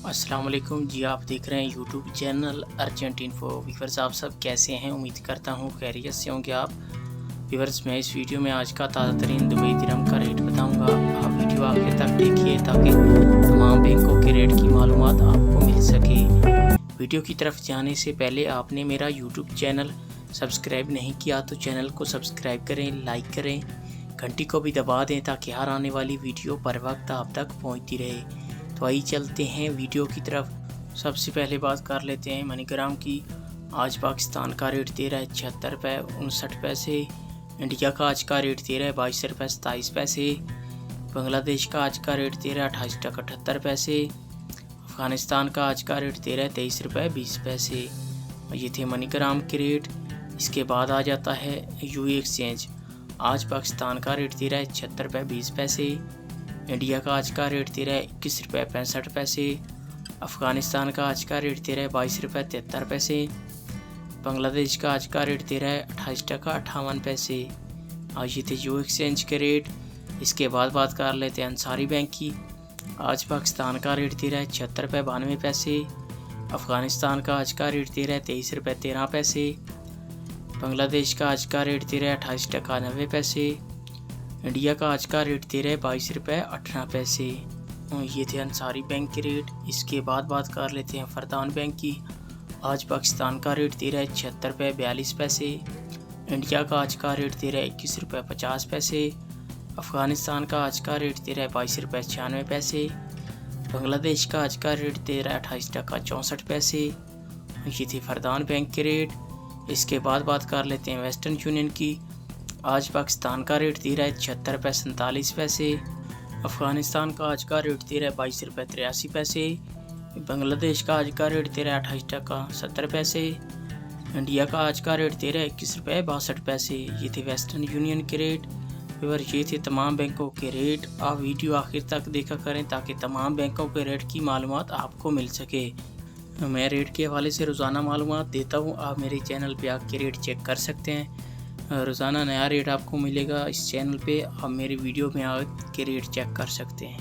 अस्सलाम वालेकुम जी। आप देख रहे हैं YouTube channel urgent info. Viewers, आप सब कैसे हैं? उम्मीद करता हूँ खैरियत से होंगे आप। व्यूअर्स, मैं इस वीडियो में आज का ताज़ा तरीन दुबई दिरहम का रेट बताऊंगा। आप वीडियो आखिर तक देखिए ताकि तमाम बैंकों के रेट की मालूमात आपको मिल सके। वीडियो की तरफ जाने से पहले आपने मेरा यूट्यूब चैनल सब्सक्राइब नहीं किया तो चैनल को सब्सक्राइब करें, लाइक करें, घंटी को भी दबा दें ताकि हर आने वाली वीडियो पर वक्त आप तक पहुँचती रहे। तो आइए चलते हैं वीडियो की तरफ। सबसे पहले बात कर लेते हैं मनीग्राम की। आज पाकिस्तान का रेट दे रहा है 76 रुपये 59 पैसे। इंडिया का आज का रेट दे रहा है 22 रुपये 27 पैसे। बांग्लादेश का आज का रेट दे रहा है 28 टका 78 पैसे। अफ़गानिस्तान का आज का रेट दे रहा है 23 रुपये 20 पैसे। ये थे मनीग्राम के रेट। इसके बाद आ जाता है यूए एक्सचेंज। आज पाकिस्तान का रेट दे रहा है 76 रुपये 20 पैसे। इंडिया का आज का रेट दे रहा है 21 रुपये 65 पैसे। अफ़गानिस्तान का आज का रेट दे रहा है 22 रुपये 73 पैसे। बांग्लादेश का आज का रेट दे रहा है 28 टका 58 पैसे। आज ये थे यूए एक्सचेंज के रेट। इसके बाद बात कर लेते हैं अंसारी बैंक की। आज पाकिस्तान का रेट दे रहा है 76 रुपये 92 पैसे। अफ़गानिस्तान का आज का रेट दे रहा है 23 रुपये 13 पैसे। बांग्लादेश का आज का रेट दे रहा है 28 टका 90 पैसे। इंडिया का आज का रेट दे रहा है 22 रुपये 18 पैसे। ये थे अंसारी बैंक के रेट। इसके बाद बात कर लेते हैं फरदान बैंक की। आज पाकिस्तान का रेट दे रहा है 76 रुपये 42 पैसे। इंडिया का आज का रेट दे रहा है 21 रुपये 50 पैसे। अफ़गानिस्तान का आज का रेट दे रहा है 22 रुपये 96 पैसे। बांग्लादेश का आज का रेट दे रहा है 28 टका 64 पैसे। ये थे फरदान बैंक के रेट। इसके बाद बात कर लेते हैं वेस्टर्न यूनियन की। आज पाकिस्तान का रेट दे रहा है 76 रुपये 47 पैसे। अफ़गानिस्तान का आज का रेट दे रहा है 22 रुपये 83 पैसे। बांग्लादेश का आज का रेट दे रहा है 28 टका 70 पैसे। इंडिया का आज का रेट दे रहा है 21 रुपये 62 पैसे। ये थे वेस्टर्न यूनियन के रेट। और ये थे तमाम बैंकों के रेट। आप वीडियो आखिर तक देखा करें ताकि तमाम बैंकों के रेट की मालूमात आपको मिल सके। मैं रेट के हवाले से रोज़ाना मालूमात देता हूँ। आप मेरे चैनल पे आके रेट चेक कर सकते हैं। रोज़ाना नया रेट आपको मिलेगा इस चैनल पे। आप मेरी वीडियो में आके रेट चेक कर सकते हैं।